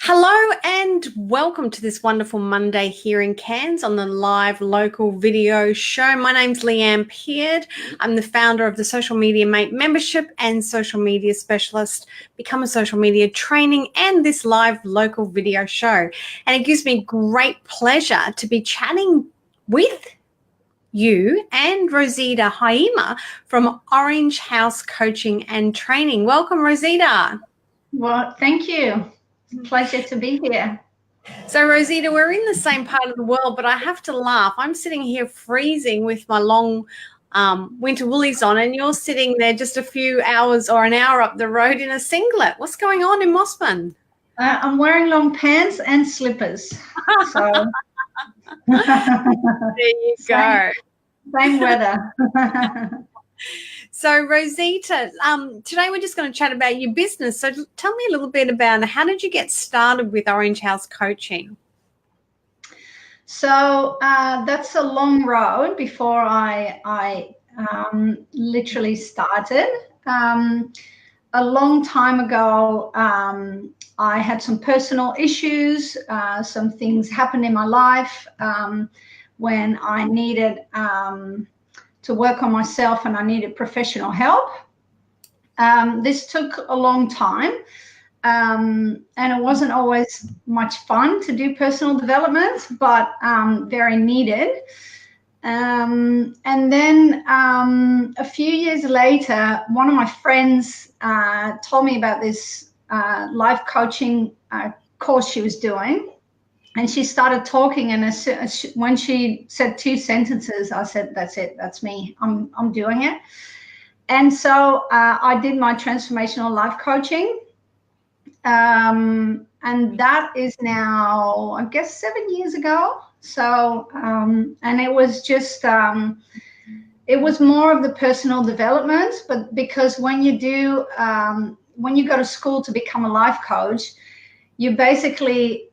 Hello and welcome to this wonderful Monday here in Cairns on the live local video show. My name's Leanne Peard. I'm the founder of the Social Media Mate membership and social media specialist, Become a Social Media Training, and this live local video show. And it gives me great pleasure to be chatting with you and Rosita Haima from Orange House Coaching and Training. Welcome, Rosita. Well, thank you. Pleasure to be here. So, Rosita, we're in the same part of the world, but I have to laugh. I'm sitting here freezing with my long winter woolies on, and you're sitting there just a few hours or an hour up the road in a singlet. What's going on in Mossman? I'm wearing long pants and slippers. So there you go. Same weather. So, Rosita, today we're just going to chat about your business. So tell me a little bit about how did you get started with Orange House Coaching? So that's a long road before I literally started. A long time ago, I had some personal issues. Some things happened in my life when I needed to work on myself and I needed professional help. This took a long time and it wasn't always much fun to do personal development, but very needed. And then a few years later, one of my friends told me about this life coaching course she was doing. And she started talking, and when she said two sentences, I said, "That's it. That's me. I'm doing it." And so I did my transformational life coaching, and that is now, I guess, 7 years ago. So, and it was just, it was more of the personal development, but because when you do, when you go to school to become a life coach, you basically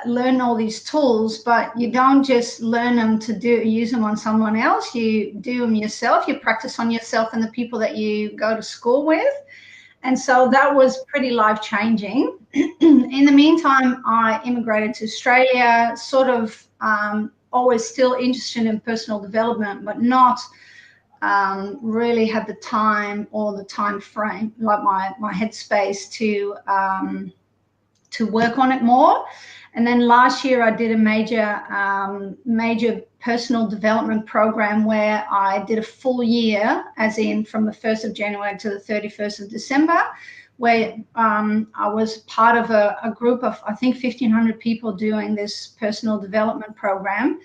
learn all these tools, but you don't just learn them to use them on someone else. You do them yourself. You practice on yourself and the people that you go to school with. And so that was pretty life-changing. In the meantime, I immigrated to Australia, sort of always still interested in personal development, but not really had the time or the time frame, like my headspace to work on it more. And then last year I did a major personal development program where I did a full year, as in from the 1st of January to the 31st of December, where I was part of a group of, I think, 1,500 people doing this personal development program.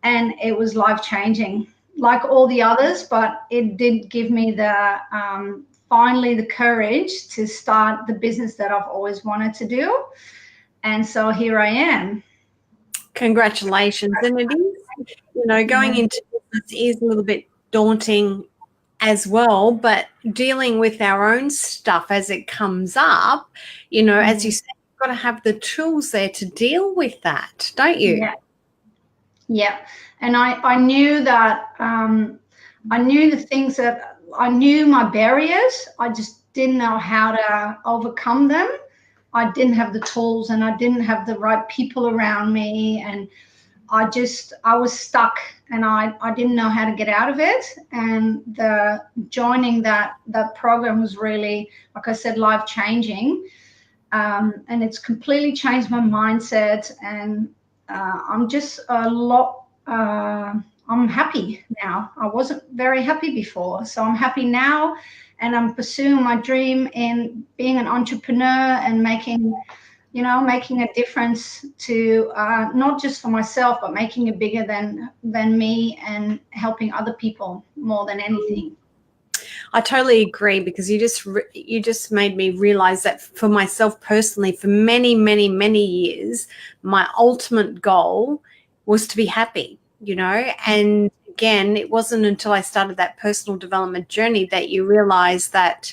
And it was life-changing, like all the others, but it did give me the finally the courage to start the business that I've always wanted to do. And so here I am. Congratulations. And it is, going into business is a little bit daunting as well, but dealing with our own stuff as it comes up, as you said, you've got to have the tools there to deal with that, don't you? Yeah. And I knew that, I knew the things that, I knew my barriers. I just didn't know how to overcome them. I didn't have the tools and I didn't have the right people around me. And I was stuck and I didn't know how to get out of it. And joining that program was really, like I said, life-changing. And it's completely changed my mindset. And I'm just a lot, I'm happy now. I wasn't very happy before, so I'm happy now, and I'm pursuing my dream in being an entrepreneur and making a difference to not just for myself, but making it bigger than me and helping other people more than anything. I totally agree, because you just made me realize that for myself personally, for many, many, many years, my ultimate goal was to be happy. And again, it wasn't until I started that personal development journey that you realize that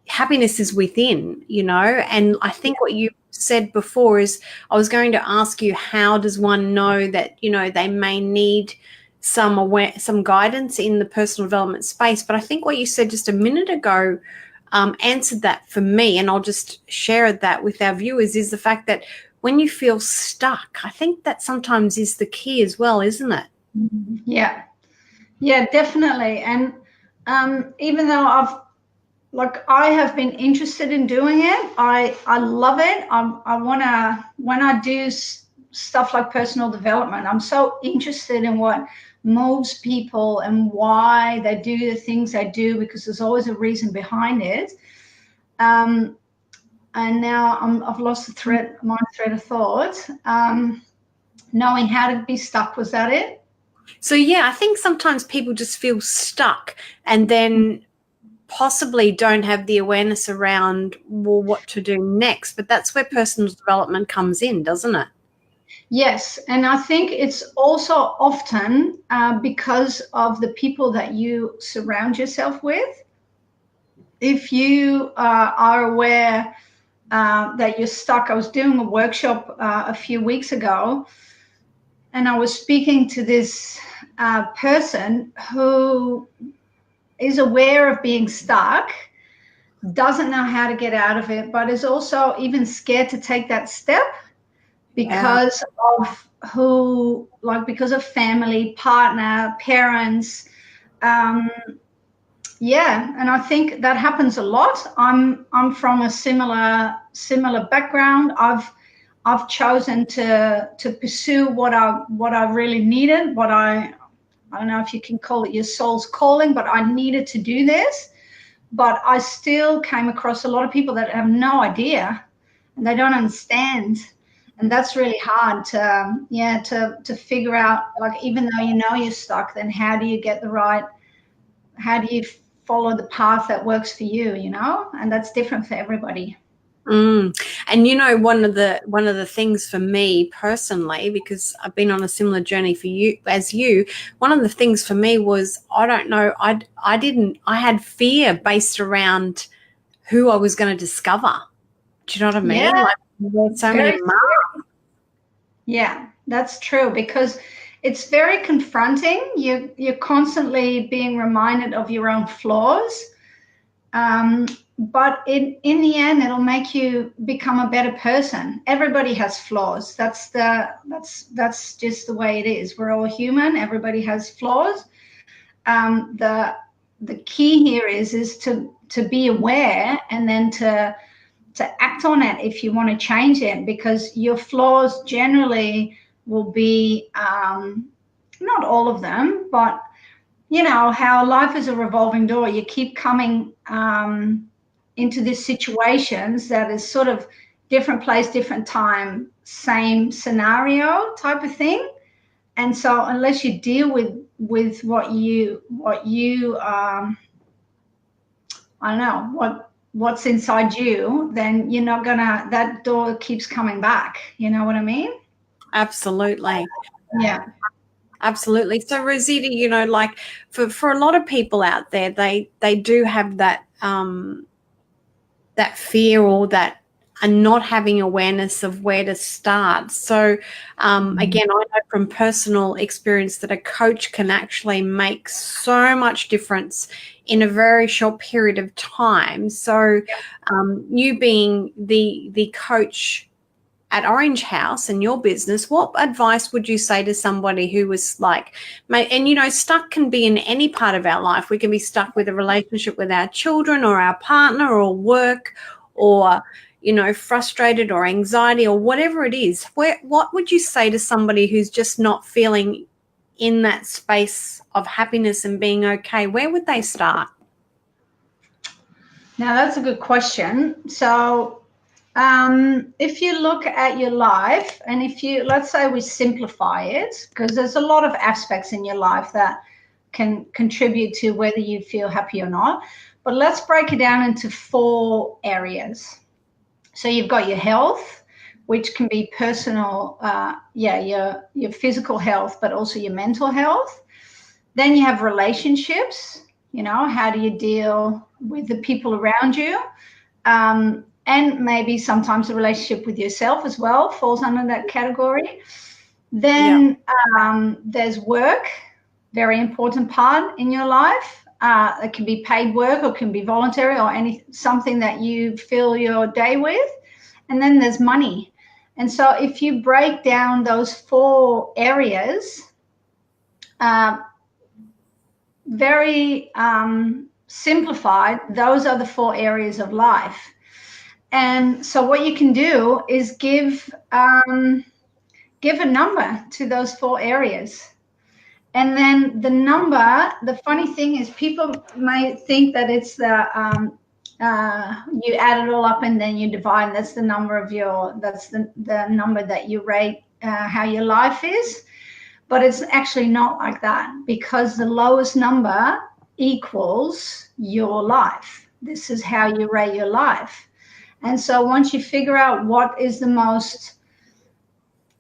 happiness is within, and I think what you said before is, I was going to ask you, how does one know that, they may need some guidance in the personal development space? But I think what you said just a minute ago answered that for me, and I'll just share that with our viewers, is the fact that when you feel stuck, I think that sometimes is the key as well, isn't it? Yeah, yeah, definitely. And even though I have been interested in doing it, I love it. I want to, when I do stuff like personal development, I'm so interested in what moves people and why they do the things they do, because there's always a reason behind it. And now I've lost my thread of thought. Knowing how to be stuck, was that it? So yeah, I think sometimes people just feel stuck and then possibly don't have the awareness around, well, what to do next. But that's where personal development comes in, doesn't it? Yes, and I think it's also often because of the people that you surround yourself with. If you are aware that you're stuck, I was doing a workshop a few weeks ago, and I was speaking to this person who is aware of being stuck, doesn't know how to get out of it, but is also even scared to take that step because of because of family, partner, parents. Yeah, and I think that happens a lot. I'm from a similar background. I've chosen to pursue what I really needed, I don't know if you can call it your soul's calling, but I needed to do this. But I still came across a lot of people that have no idea and they don't understand. And that's really hard to figure out, like, even though you know you're stuck, then how do you follow the path that works for you, and that's different for everybody. And one of the things for me personally, because I've been on a similar journey for you as you, one of the things for me was, I don't know, I had fear based around who I was going to discover. Do you know what I mean? Yeah, like there's so many marks. Yeah, that's true, because it's very confronting. You're constantly being reminded of your own flaws. But in the end, it'll make you become a better person. Everybody has flaws. That's just the way it is. We're all human. Everybody has flaws. The key here is to be aware, and then to act on it if you want to change it, because your flaws generally will be, not all of them, but you know how life is a revolving door. You keep coming into these situations that is sort of different place, different time, same scenario type of thing. And so unless you deal with what you I don't know, what's inside you, then you're not gonna, that door keeps coming back. You know what I mean? Absolutely. Yeah. Absolutely. So Rosita, like for a lot of people out there, they do have that that fear, or that are not having awareness of where to start. So again, I know from personal experience that a coach can actually make so much difference in a very short period of time. So you being the coach at Orange House and your business, what advice would you say to somebody who was like, and stuck can be in any part of our life. We can be stuck with a relationship with our children or our partner or work, or, frustrated or anxiety or whatever it is. What would you say to somebody who's just not feeling in that space of happiness and being okay? Where would they start? Now that's a good question. So if you look at your life, and let's say we simplify it, because there's a lot of aspects in your life that can contribute to whether you feel happy or not. But let's break it down into 4 areas. So you've got your health, which can be personal, your physical health, but also your mental health. Then you have relationships. How do you deal with the people around you? And maybe sometimes the relationship with yourself as well falls under that category. Then there's work, very important part in your life. It can be paid work or can be voluntary or something that you fill your day with. And then there's money. And so if you break down those 4 areas, very simplified, those are the 4 areas of life. And so what you can do is give a number to those 4 areas. And then the number, the funny thing is people may think that it's the you add it all up and then you divide. That's the number of that's the number that you rate how your life is. But it's actually not like that, because the lowest number equals your life. This is how you rate your life. And so once you figure out what is the most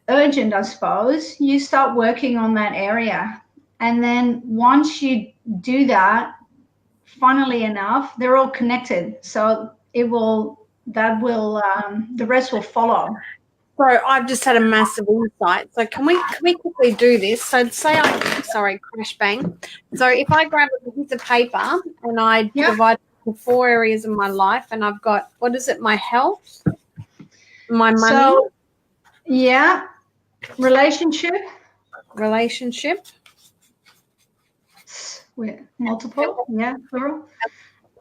urgent, I suppose, you start working on that area. And then once you do that, funnily enough, they're all connected. So the rest will follow. So I've just had a massive insight. So can we quickly do this? So say crash bang. So if I grab a piece of paper and I divide it into 4 areas of my life, and I've got, what is it? My health, my money. So, yeah, relationship. Multiple, yeah, plural.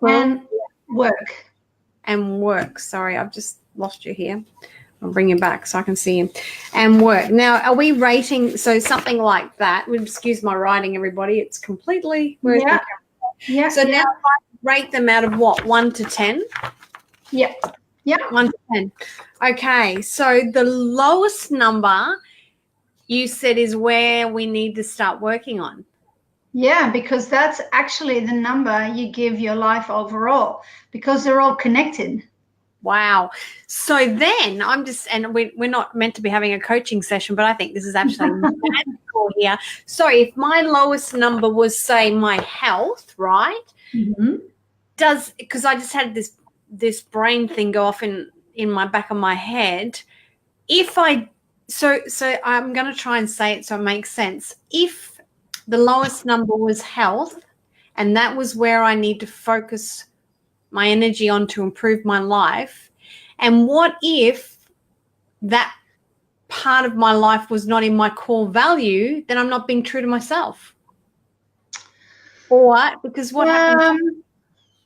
And work. Sorry, I've just lost you here. I'll bring you back so I can see you. And work. Now, are we rating, so something like that? Excuse my writing, everybody. It's completely. Yeah. So now if I rate them out of what, 1 to 10? Yeah. 1 to 10. Okay, so the lowest number you said is where we need to start working on. Yeah, because that's actually the number you give your life overall, because they're all connected. Wow. So then we're not meant to be having a coaching session, but I think this is actually magical here. So if my lowest number was, say, my health, right? Mm-hmm. Because I just had this brain thing go off in my back of my head. So I'm going to try and say it so it makes sense. If the lowest number was health, and that was where I need to focus my energy on to improve my life, and what if that part of my life was not in my core value, then I'm not being true to myself. Or because what happened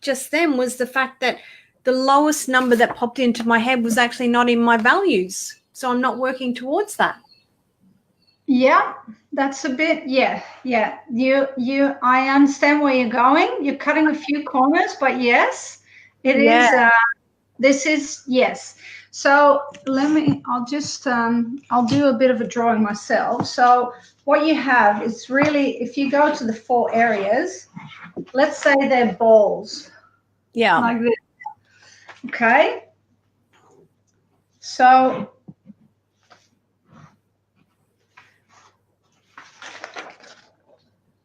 just then was the fact that the lowest number that popped into my head was actually not in my values. So I'm not working towards that. Yeah, that's a bit, yeah. I understand where you're going. You're cutting a few corners, but yes, it is. This is, yes. So I'll do a bit of a drawing myself. So what you have is really, if you go to the 4 areas, let's say they're balls. Yeah. Like this. Okay. So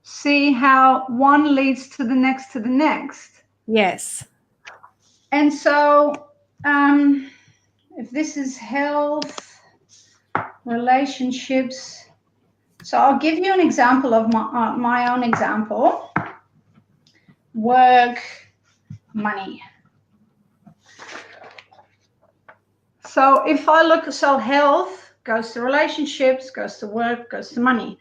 see how one leads to the next to the next. Yes. And so if this is health, relationships, so I'll give you an example of my own example. Work, money. So if I look, so health goes to relationships, goes to work, goes to money.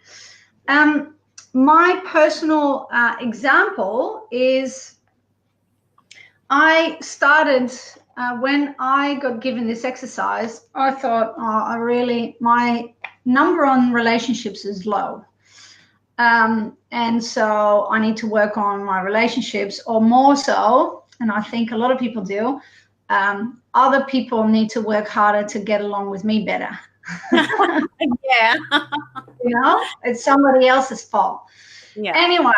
My personal example is I started when I got given this exercise, I thought, my number on relationships is low. And so I need to work on my relationships, or more so, and I think a lot of people do, other people need to work harder to get along with me better. Yeah. It's somebody else's fault. Yeah. Anyway,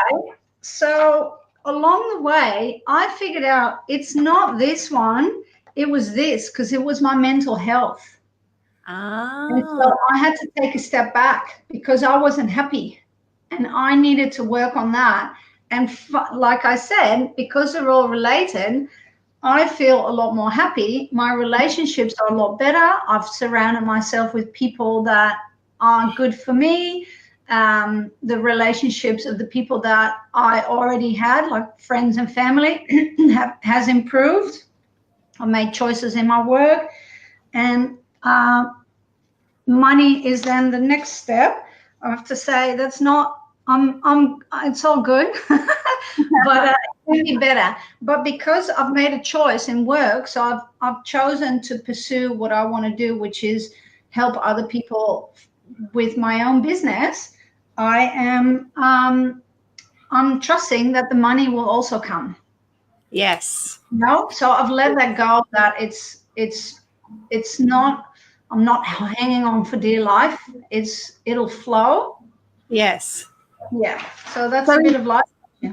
so along the way, I figured out it's not this one, it was this, because it was my mental health. And so I had to take a step back because I wasn't happy and I needed to work on that. And like I said, because they're all related, I feel a lot more happy. My relationships are a lot better. I've surrounded myself with people that are good for me. the relationships of the people that I already had, like friends and family, has improved. I made choices in my work, and money is then the next step. I have to say that's not. It's all good, but it can be better. But because I've made a choice in work, so I've chosen to pursue what I want to do, which is help other people with my own business. I am I'm trusting that the money will also come. Yes. No, so I've let that go. That it's not. I'm not hanging on for dear life. It'll flow. Yes. Yeah. So that's a bit of life.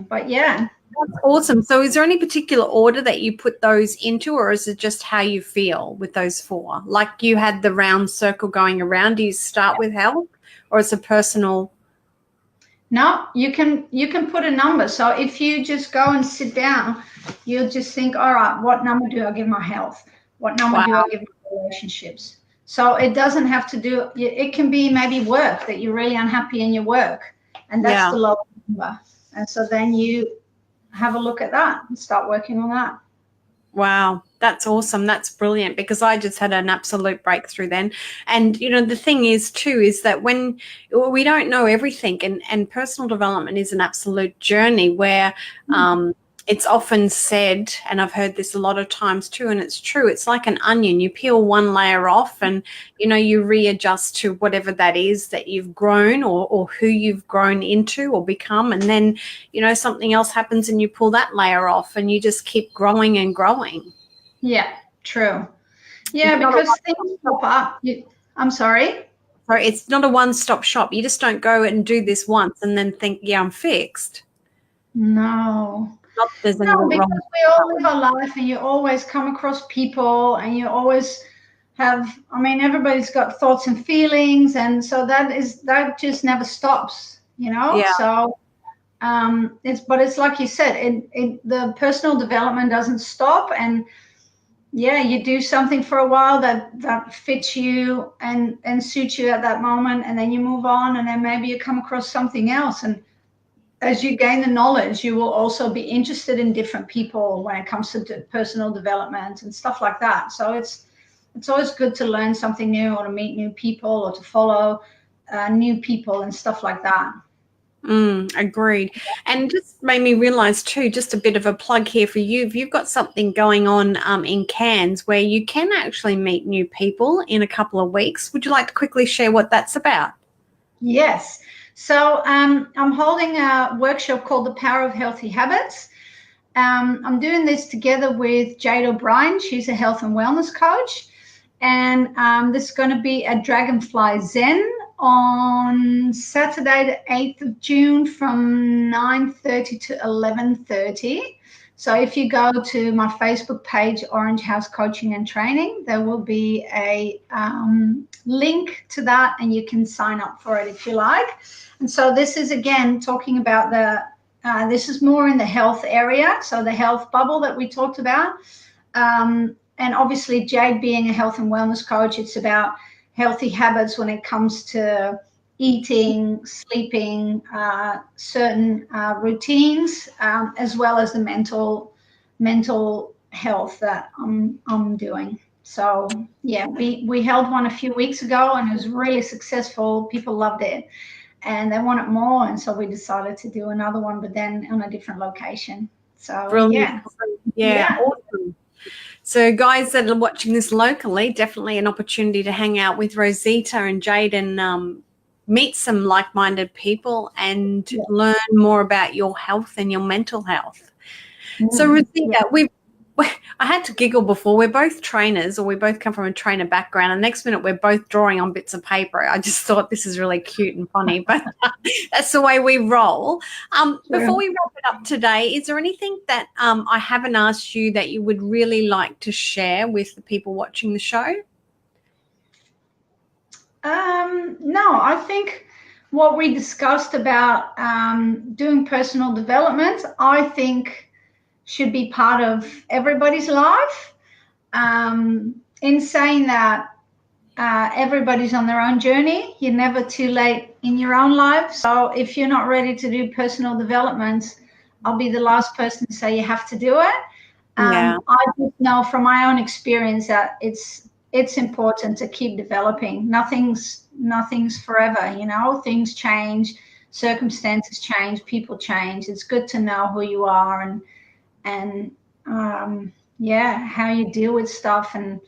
But yeah. That's awesome. So is there any particular order that you put those into, or is it just how you feel with those four? Like you had the round circle going around. Do you start with health, or is it personal? No, you can put a number. So if you just go and sit down, you'll just think, all right, what number do I give my health? What number do I give my relationships? So it doesn't have to do, it can be maybe work, that you're really unhappy in your work, and that's the lower number. And so then you have a look at that and start working on that. Wow, that's awesome. That's brilliant, because I just had an absolute breakthrough then. And, you know, the thing is too, is that when we don't know everything, and personal development is an absolute journey where it's often said, and I've heard this a lot of times too, and it's true, it's like an onion. You peel one layer off and, you know, you readjust to whatever that is that you've grown, or who you've grown into or become. And then, you know, something else happens and you pull that layer off and you just keep growing and growing. Yeah, true. Yeah, because things pop up. I'm sorry? So it's not a one-stop shop. You just don't go and do this once and then think, yeah, I'm fixed. No. Not there's No, because we all live our life, and you always come across people, and you always have, I mean, everybody's got thoughts and feelings, and so that just never stops, you know? Yeah. So it's like you said, the personal development doesn't stop, and yeah, you do something for a while that fits you and suits you at that moment, and then you move on, and then maybe you come across something else. And as you gain the knowledge, you will also be interested in different people when it comes to personal development and stuff like that. So it's always good to learn something new, or to meet new people, or to follow new people and stuff like that. Agreed. And just made me realize too, just a bit of a plug here for you. If you've got something going on in Cairns where you can actually meet new people in a couple of weeks, would you like to quickly share what that's about? Yes. So I'm holding a workshop called The Power of Healthy Habits. I'm doing this together with Jade O'Brien. She's a health and wellness coach. And this is going to be at Dragonfly Zen on Saturday, the 8th of June from 9:30 to 11:30. So if you go to my Facebook page, Orange House Coaching and Training, there will be a link to that, and you can sign up for it if you like. And so this is, again, talking about this is more in the health area, so the health bubble that we talked about. And obviously, Jade being a health and wellness coach, it's about healthy habits when it comes to eating, sleeping, certain routines, as well as the mental health that I'm doing. So yeah, we held one a few weeks ago, and it was really successful. People loved it, and they wanted more, and so we decided to do another one, but then on a different location. So Brilliant. Yeah. Awesome. So guys that are watching this locally, definitely an opportunity to hang out with Rosita and Jade and meet some like-minded people and learn more about your health and your mental health. So Rosita, I had to giggle before. We're both trainers, or we both come from a trainer background, and next minute we're both drawing on bits of paper. I just thought this is really cute and funny, but that's the way we roll. Before we wrap it up today, is there anything that I haven't asked you that you would really like to share with the people watching the show? No, I think what we discussed about doing personal development, I think should be part of everybody's life. In saying that, everybody's on their own journey. You're never too late in your own life. So if you're not ready to do personal development, I'll be the last person to say you have to do it. Yeah. I just know from my own experience that it's important to keep developing. Nothing's forever, you know. Things change, circumstances change, people change. It's good to know who you are and how you deal with stuff. And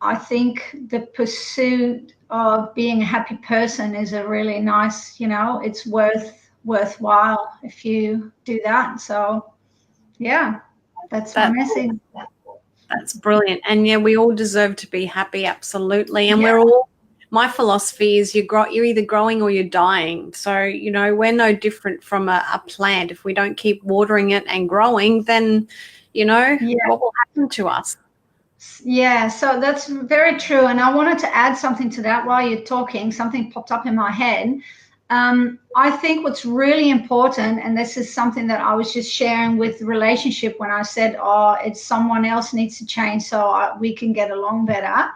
I think the pursuit of being a happy person is a really nice, you know, it's worthwhile if you do that. So yeah, that's my message. That's brilliant. And yeah, we all deserve to be happy, absolutely. And Yeah. my philosophy is you're either growing or you're dying. So, you know, we're no different from a plant. If we don't keep watering it and growing, then, you know, what will happen to us? Yeah, so that's very true. And I wanted to add something to that while you're talking. Something popped up in my head. I think what's really important, and this is something that I was just sharing with the relationship when I said, oh, it's someone else needs to change so we can get along better.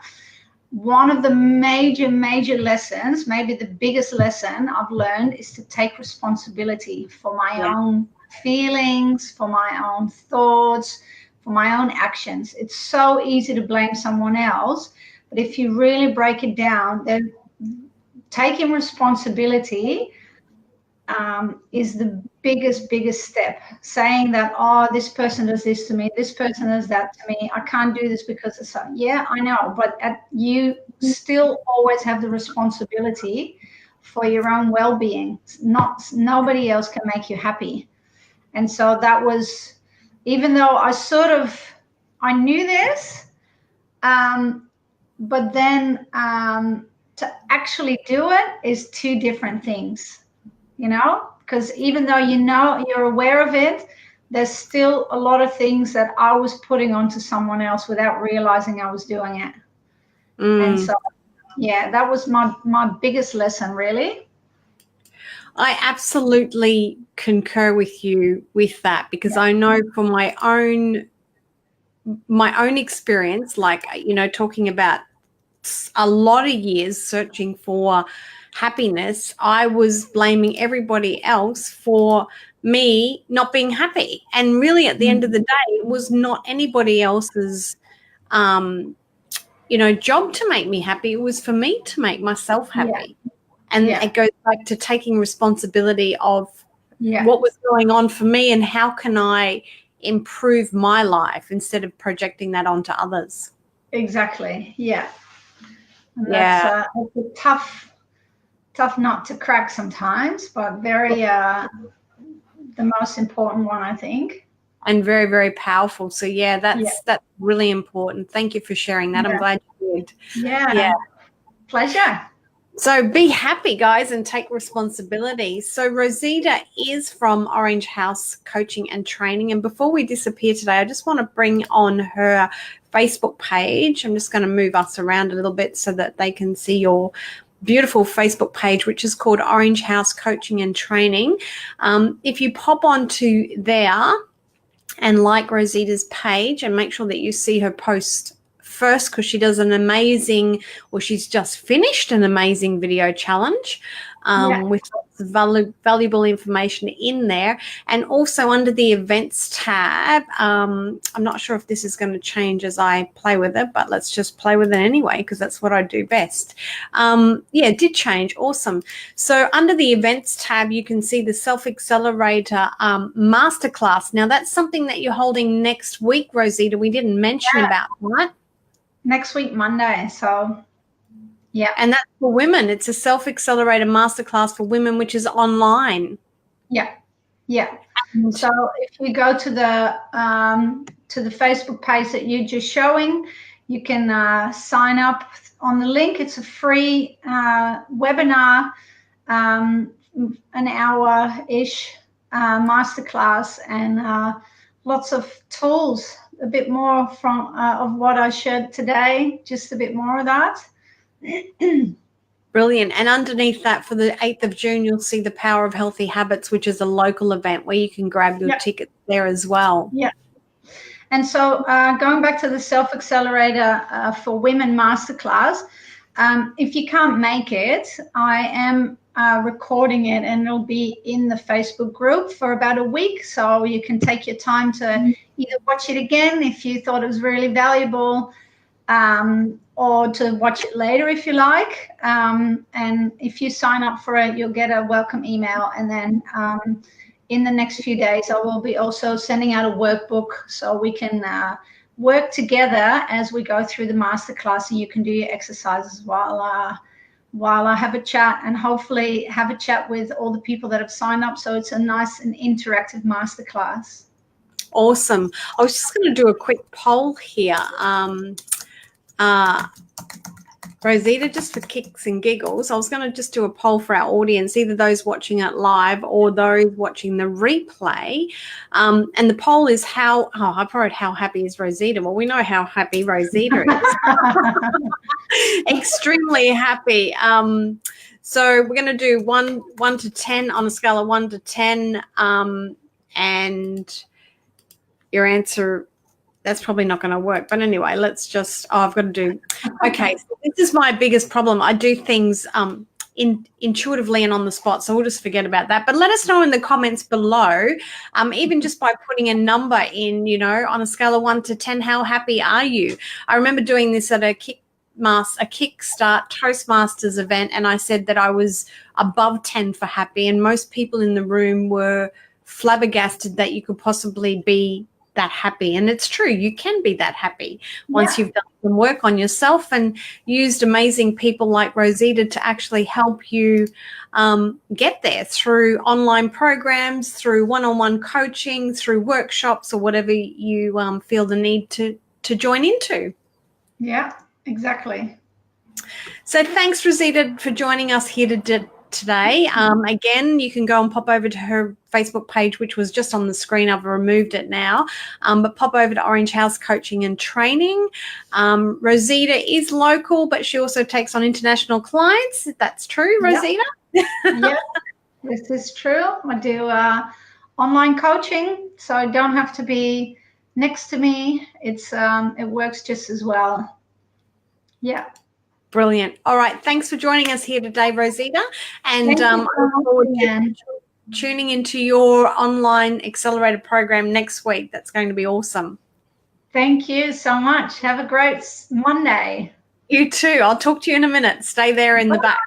One of the major lessons, maybe the biggest lesson I've learned, is to take responsibility for my own feelings, for my own thoughts, for my own actions. It's so easy to blame someone else, but if you really break it down, then taking responsibility is the biggest step. Saying that, oh, this person does this to me, this person does that to me, I can't do this because of something. Yeah, I know, but you still always have the responsibility for your own well-being. Nobody else can make you happy. And so that was, even though I knew this, but then to actually do it is two different things, you know, because even though you know you're aware of it, there's still a lot of things that I was putting onto someone else without realizing I was doing it. And so, yeah, that was my biggest lesson, really. I absolutely concur with you with that, because I know from my own experience, like, you know, talking about a lot of years searching for happiness, I was blaming everybody else for me not being happy. And really, at the end of the day, it was not anybody else's, you know, job to make me happy. It was for me to make myself happy. And it goes back to taking responsibility of what was going on for me and how can I improve my life instead of projecting that onto others. Exactly. Yeah. And that's it's a tough nut to crack sometimes, but very the most important one, I think. And very, very powerful. So yeah, that's really important. Thank you for sharing that. I'm glad you did. Yeah. Pleasure. So be happy, guys, and take responsibility. So Rosita is from Orange House Coaching and Training. And before we disappear today, I just want to bring on her Facebook page. I'm just going to move us around a little bit so that they can see your beautiful Facebook page, which is called Orange House Coaching and Training. If you pop onto there and like Rosita's page, and make sure that you see her post first, because she does an amazing, or she's just finished an amazing video challenge with lots of valuable information in there. And also under the events tab, I'm not sure if this is going to change as I play with it, but let's just play with it anyway, because that's what I do best. It did change. Awesome. So under the events tab, you can see the Self-Accelerator Masterclass. Now, that's something that you're holding next week, Rosita. We didn't mention about that. Next week, Monday. So, yeah. And that's for women. It's a Self-Accelerator Masterclass for women, which is online. Yeah. Yeah. So if you go to the Facebook page that you're just showing, you can sign up on the link. It's a free webinar, an hour-ish masterclass, and lots of tools. A bit more from of what I shared today, just a bit more of that. Brilliant. And underneath that, for the 8th of June, you'll see the Power of Healthy Habits, which is a local event where you can grab your tickets there as well. Yeah. And so going back to the Self-Accelerator for Women Masterclass, if you can't make it, I am recording it, and it'll be in the Facebook group for about a week. So you can take your time to either watch it again if you thought it was really valuable, or to watch it later if you like. And if you sign up for it, you'll get a welcome email. And then in the next few days, I will be also sending out a workbook so we can work together as we go through the masterclass, and you can do your exercises while I have a chat, and hopefully have a chat with all the people that have signed up. So it's a nice and interactive masterclass. Awesome. I was just going to do a quick poll here. Rosita, just for kicks and giggles, I was going to just do a poll for our audience, either those watching it live or those watching the replay. And the poll is I wrote how happy is Rosita? Well, we know how happy Rosita is. Extremely happy. So we're going to do 1 to 10 on a scale of 1 to 10. And your answer, that's probably not going to work. But anyway, let's just, I've got to do, okay, so this is my biggest problem. I do things intuitively and on the spot, so we'll just forget about that. But let us know in the comments below, even just by putting a number in, on a scale of 1 to 10, how happy are you? I remember doing this at a Kickstart Toastmasters event, and I said that I was above 10 for happy, and most people in the room were flabbergasted that you could possibly be that happy. And it's true, you can be that happy once you've done some work on yourself and used amazing people like Rosita to actually help you get there through online programs, through one-on-one coaching, through workshops, or whatever you feel the need to join into. Yeah, exactly. So thanks, Rosita, for joining us here today. Again, you can go and pop over to her Facebook page, which was just on the screen. I've removed it now, but pop over to Orange House Coaching and Training. Rosita is local, but she also takes on international clients. That's true, Rosita? Yeah, this is true. I do online coaching, so I don't have to be next to me. It works just as well. Yeah. Brilliant. All right. Thanks for joining us here today, Rosita. And I look forward to tuning into your online accelerator program next week. That's going to be awesome. Thank you so much. Have a great Monday. You too. I'll talk to you in a minute. Stay there in the back.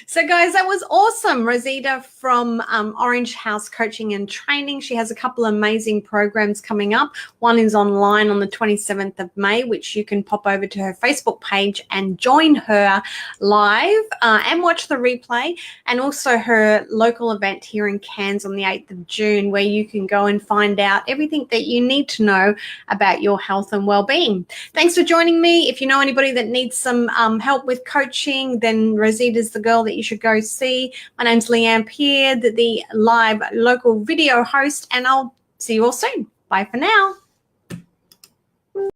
So, guys, that was awesome. Rosita from Orange House Coaching and Training. She has a couple of amazing programs coming up. One is online on the 27th of May, which you can pop over to her Facebook page and join her live and watch the replay. And also her local event here in Cairns on the 8th of June, where you can go and find out everything that you need to know about your health and well-being. Thanks for joining me. If you know anybody that needs some help with coaching, then Rosita's the girl that you should go see. My name's Leanne Peard, the live local video host, and I'll see you all soon. Bye for now.